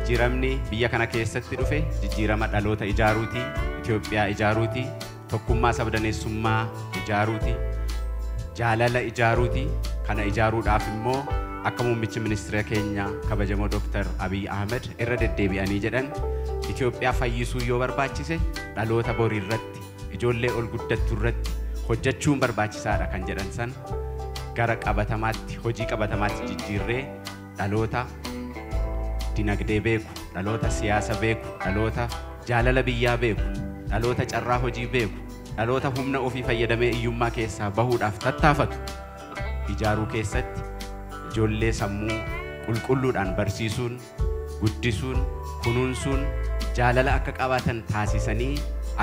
jijjiiramni biyya kana keessatti dhufe jijjiirama dhaloota ijaaruuti Itoophiyaa ijaaruuti tokkummaa sabdaneessummaa ijaaruuti jaalala ijaaruuti kana ijaaruudhaaf immoo akka muummichi ministeera keenya kabajamoo Dr. Abiy Ahmed irra deddeebi'anii jedhan Itoophiyaa fayyisuu yoo barbaachise dhaloota borii irratti ijoollee ol guddattu irratti hojjechuun barbaachisaadha kan jedhan san gara qabatamaatti hojii qabatamaatti jijjiirree dhaloota dinagdee beeku dhaloota siyaasa beeku dhaloota jaalala biyyaa beeku dhaloota carraa hojii beeku dhaloota humna ofii fayyadamee iyyummaa keessaa bahuudhaaf tattaafatu ijaaruu keessatti ijoollee sammuu qulqulluudhaan barsiisuun guddisuun kunuunsuun jaalala akka qabaatan taasisanii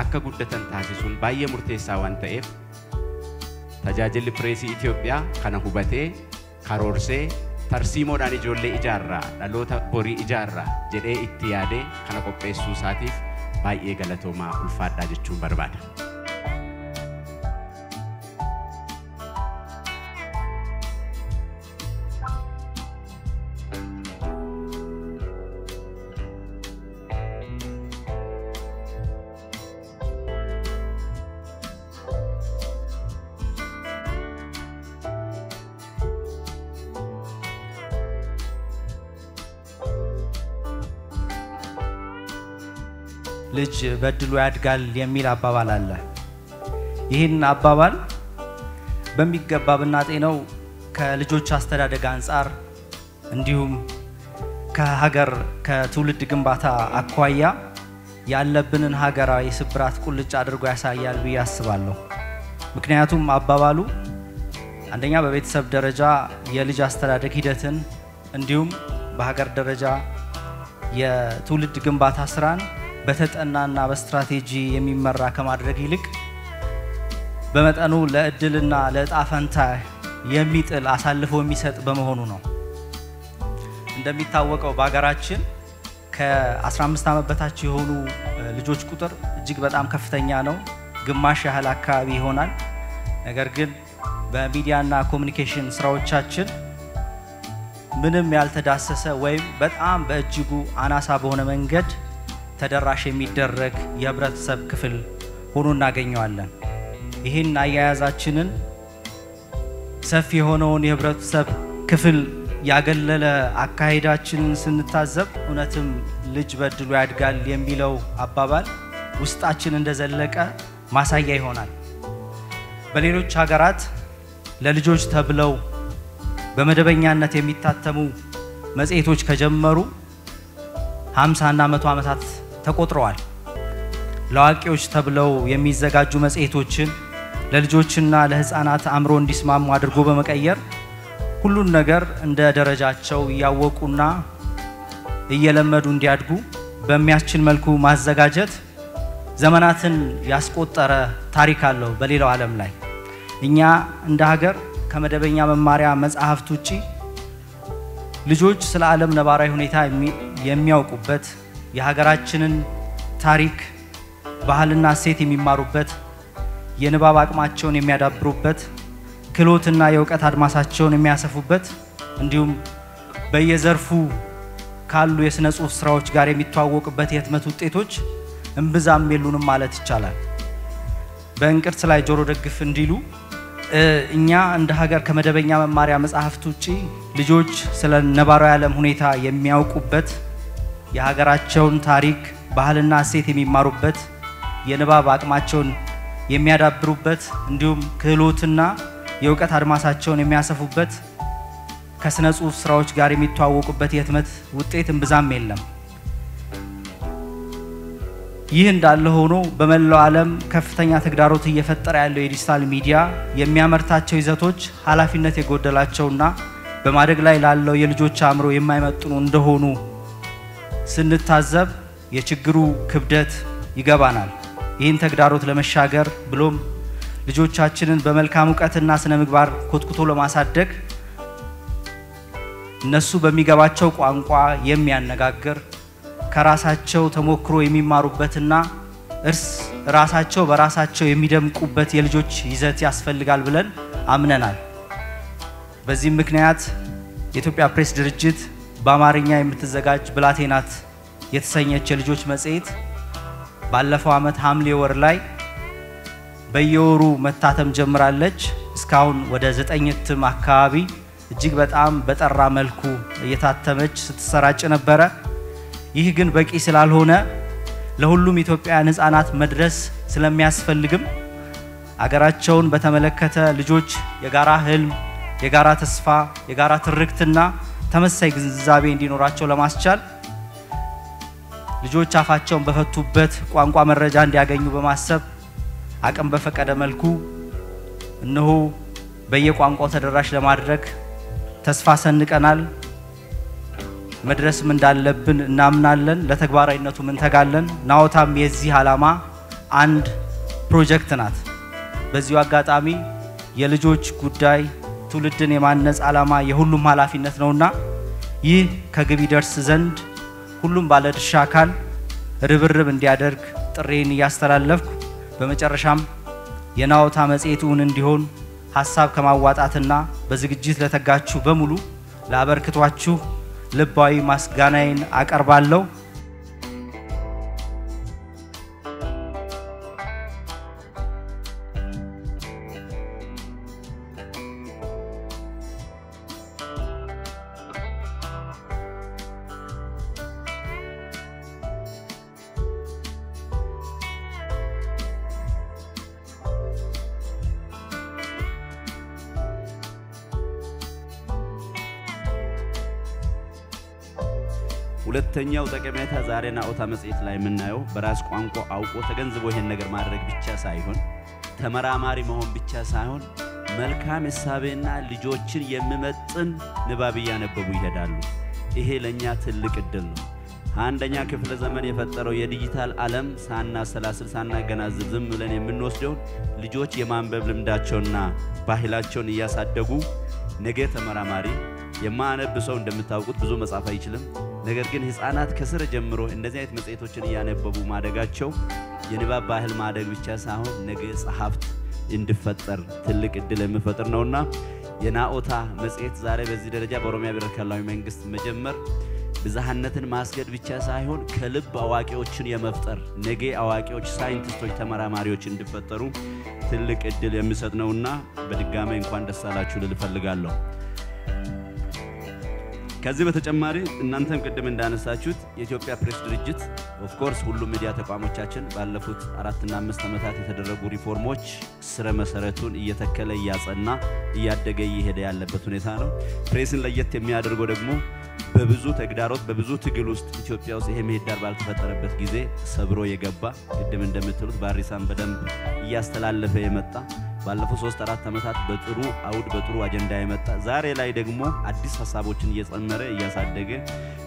akka guddatan taasisuun baay'ee murteessaa waan ta'eef tajaajilli pireesii Itoophiyaa kana hubatee karoorsee tarsiimoodhaan ijoollee ijaarraa dhaloota borii ijaarraa jedhee itti yaadee kana qopheessuu isaatiif baay'ee galatoomaa ulfaadhaa jechuun barbaada. ልጅ በድሉ ያድጋል የሚል አባባል አለ ይህን አባባል በሚገባ ብናጤነው ከልጆች አስተዳደግ አንፃር እንዲሁም ከሀገር ከትውልድ ግንባታ አኳያ ያለብንን ሀገራዊ ስብራት ቁልጭ አድርጎ ያሳያል ብዬ አስባለሁ ምክንያቱም አባባሉ አንደኛ በቤተሰብ ደረጃ የልጅ አስተዳደግ ሂደትን እንዲሁም በሀገር ደረጃ የትውልድ ግንባታ ስራን በተጠናና በስትራቴጂ የሚመራ ከማድረግ ይልቅ በመጠኑ ለእድልና ለጣፈንታ የሚጥል አሳልፎ የሚሰጥ በመሆኑ ነው እንደሚታወቀው በአገራችን ከ15 ዓመት በታች የሆኑ ልጆች ቁጥር እጅግ በጣም ከፍተኛ ነው ግማሽ ያህል አካባቢ ይሆናል ነገር ግን በሚዲያና ኮሙኒኬሽን ስራዎቻችን ምንም ያልተዳሰሰ ወይም በጣም በእጅጉ አናሳ በሆነ መንገድ ተደራሽ የሚደረግ የህብረተሰብ ክፍል ሆኖ እናገኘዋለን ይሄን አያያዛችንን ሰፊ ሆኖን የህብረተሰብ ክፍል ያገለለ አካሄዳችንን ስንታዘብ እውነትም ልጅ በድሉ ያድጋል የሚለው አባባል ውስጣችን እንደዘለቀ ማሳያ ይሆናል በሌሎች ሀገራት ለልጆች ተብለው በመደበኛነት የሚታተሙ መጽሔቶች ከጀመሩ 50 እና 100 ዓመታት ተቆጥረዋል ለዋቂዎች ተብለው የሚዘጋጁ መጽሔቶችን ለልጆችና ለህፃናት አምሮ እንዲስማሙ አድርጎ በመቀየር ሁሉን ነገር እንደ ደረጃቸው ያወቁና እየለመዱ እንዲያድጉ በሚያስችል መልኩ ማዘጋጀት ዘመናትን ያስቆጠረ ታሪክ አለው በሌላው ዓለም ላይ እኛ እንደ ሀገር ከመደበኛ መማሪያ መጽሐፍት ውጪ ልጆች ስለ ዓለም ነባራዊ ሁኔታ የሚያውቁበት የሀገራችንን ታሪክ ባህልና ሴት የሚማሩበት የንባብ አቅማቸውን የሚያዳብሩበት ክሎትና የውቀት አድማሳቸውን የሚያሰፉበት እንዲሁም በየዘርፉ ካሉ የስነ ጽሁፍ ስራዎች ጋር የሚተዋወቁበት የህትመት ውጤቶች እንብዛም የሉንም ማለት ይቻላል በእንቅርት ላይ ጆሮ ደግፍ እንዲሉ እኛ እንደ ሀገር ከመደበኛ መማሪያ መጽሐፍት ውጪ ልጆች ስለ ነባራዊ ዓለም ሁኔታ የሚያውቁበት የሀገራቸውን ታሪክ ባህልና ሴት የሚማሩበት የንባብ አቅማቸውን የሚያዳብሩበት እንዲሁም ክህሎትና የውቀት አድማሳቸውን የሚያሰፉበት ከስነ ጽሁፍ ስራዎች ጋር የሚተዋወቁበት የህትመት ውጤት እንብዛም የለም ይህ እንዳለ ሆኖ በመላው ዓለም ከፍተኛ ተግዳሮት እየፈጠረ ያለው የዲጂታል ሚዲያ የሚያመርታቸው ይዘቶች ኃላፊነት የጎደላቸውና በማደግ ላይ ላለው የልጆች አእምሮ የማይመጥኑ እንደሆኑ ስንታዘብ የችግሩ ክብደት ይገባናል ይህን ተግዳሮት ለመሻገር ብሎም ልጆቻችንን በመልካም ዕውቀትና ስነ ምግባር ኮትኩቶ ለማሳደግ እነሱ በሚገባቸው ቋንቋ የሚያነጋግር ከራሳቸው ተሞክሮ የሚማሩበትና ራሳቸው በራሳቸው የሚደምቁበት የልጆች ይዘት ያስፈልጋል ብለን አምነናል በዚህ ምክንያት የኢትዮጵያ ፕሬስ ድርጅት በአማርኛ የምትዘጋጅ ብላቴናት የተሰኘች የልጆች መጽሔት ባለፈው ዓመት ሐምሌ ወር ላይ በየወሩ መታተም ጀምራለች። እስካሁን ወደ 9 እትም አካባቢ እጅግ በጣም በጠራ መልኩ እየታተመች ስትሰራጭ ነበረ። ይህ ግን በቂ ስላልሆነ ለሁሉም ኢትዮጵያውያን ሕፃናት መድረስ ስለሚያስፈልግም አገራቸውን በተመለከተ ልጆች የጋራ ህልም፣ የጋራ ተስፋ፣ የጋራ ትርክትና ተመሳሳይ ግንዛቤ እንዲኖራቸው ለማስቻል ልጆች አፋቸውን በፈቱበት ቋንቋ መረጃ እንዲያገኙ በማሰብ አቅም በፈቀደ መልኩ እነሆ በየቋንቋው ተደራሽ ለማድረግ ተስፋ ሰንቀናል። መድረስም እንዳለብን እናምናለን። ለተግባራዊነቱ እንተጋለን። ናኦታም የዚህ ዓላማ አንድ ፕሮጀክት ናት። በዚሁ አጋጣሚ የልጆች ጉዳይ ትውልድን የማነጽ ዓላማ የሁሉም ኃላፊነት ነውና ይህ ከግብ ይደርስ ዘንድ ሁሉም ባለድርሻ አካል ርብርብ እንዲያደርግ ጥሬን እያስተላለፍኩ በመጨረሻም የናኦታ መጽሔቱን እንዲሆን ሐሳብ ከማዋጣትና በዝግጅት ለተጋችሁ በሙሉ ለአበርክቷችሁ ልባዊ ማስጋናዬን አቀርባለሁ። ሁለተኛው ጠቀሜታ ዛሬ ናኦታ መጽሔት ላይ የምናየው በራስ ቋንቋ አውቆ ተገንዝቦ ይሄን ነገር ማድረግ ብቻ ሳይሆን ተመራማሪ መሆን ብቻ ሳይሆን መልካም ሐሳብና ልጆችን የሚመጥን ንባብ ያነበቡ ይሄዳሉ። ይሄ ለኛ ትልቅ እድል ነው። አንደኛ ክፍለ ዘመን የፈጠረው የዲጂታል ዓለም ሳናሰላስል ሳናገናዝብ ዝም ብለን የምንወስደው ልጆች የማንበብ ልምዳቸውና ባህላቸውን እያሳደጉ ነገ ተመራማሪ የማያነብ ሰው እንደምታውቁት ብዙ መጻፍ አይችልም። ነገር ግን ሕፃናት ከስር ጀምሮ እንደዚህ አይነት መጽሔቶችን ያነበቡ ማደጋቸው የንባብ ባህል ማደግ ብቻ ሳይሆን ነገ ጸሐፍት እንዲፈጠር ትልቅ እድል የሚፈጥር ነውና የናኦታ መጽሔት ዛሬ በዚህ ደረጃ በኦሮሚያ ብሔራዊ ክልላዊ መንግስት መጀመር ብዝሃነትን ማስገድ ብቻ ሳይሆን ከልብ አዋቂዎችን የመፍጠር ነገ አዋቂዎች፣ ሳይንቲስቶች፣ ተመራማሪዎች እንዲፈጠሩ ትልቅ እድል የሚሰጥ ነውና በድጋሚ እንኳን ደስ አላችሁ ልል ፈልጋለሁ። ከዚህ በተጨማሪ እናንተም ቅድም እንዳነሳችሁት የኢትዮጵያ ፕሬስ ድርጅት ኦፍ ኮርስ ሁሉ ሚዲያ ተቋሞቻችን ባለፉት 4 እና 5 ዓመታት የተደረጉ ሪፎርሞች ስረ መሰረቱን እየተከለ ያጸና እያደገ ይሄደ ያለበት ሁኔታ ነው። ፕሬስን ለየት የሚያደርገው ደግሞ በብዙ ተግዳሮት በብዙ ትግል ውስጥ ኢትዮጵያ ውስጥ ይሄ ምህዳር ባልተፈጠረበት ጊዜ ሰብሮ የገባ ቅድም እንደምትሉት ባሪሳን በደንብ እያስተላለፈ የመጣ ባለፉት 3-4 ዓመታት በጥሩ አውድ በጥሩ አጀንዳ የመጣ ዛሬ ላይ ደግሞ አዲስ ሐሳቦችን እየጨመረ እያሳደገ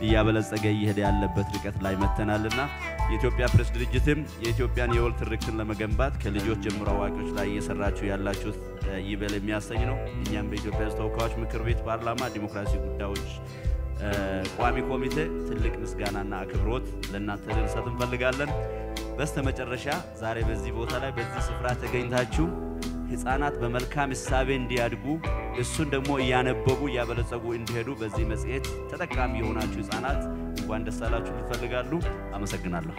እያበለጸገ ይሄደ ያለበት ርቀት ላይ መተናልና የኢትዮጵያ ፕሬስ ድርጅትም የኢትዮጵያን የወል ትርክትን ለመገንባት ከልጆች ጀምሮ አዋቂዎች ላይ እየሰራችሁ ያላችሁት ይበል የሚያሰኝ ነው። እኛም በኢትዮጵያ ተወካዮች ምክር ቤት ፓርላማ ዲሞክራሲ ጉዳዮች ቋሚ ኮሚቴ ትልቅ ምስጋናና አክብሮት ለእናንተ ልንሰጥ እንፈልጋለን። በስተመጨረሻ ዛሬ በዚህ ቦታ ላይ በዚህ ስፍራ ተገኝታችሁ ሕፃናት በመልካም ሐሳብ እንዲያድጉ እሱን ደግሞ ያነበቡ ያበለጸጉ እንዲሄዱ በዚህ መጽሔት ተጠቃሚ የሆናችሁ ሕፃናት እንኳን ደስ አላችሁ ልፈልጋለሁ። አመሰግናለሁ።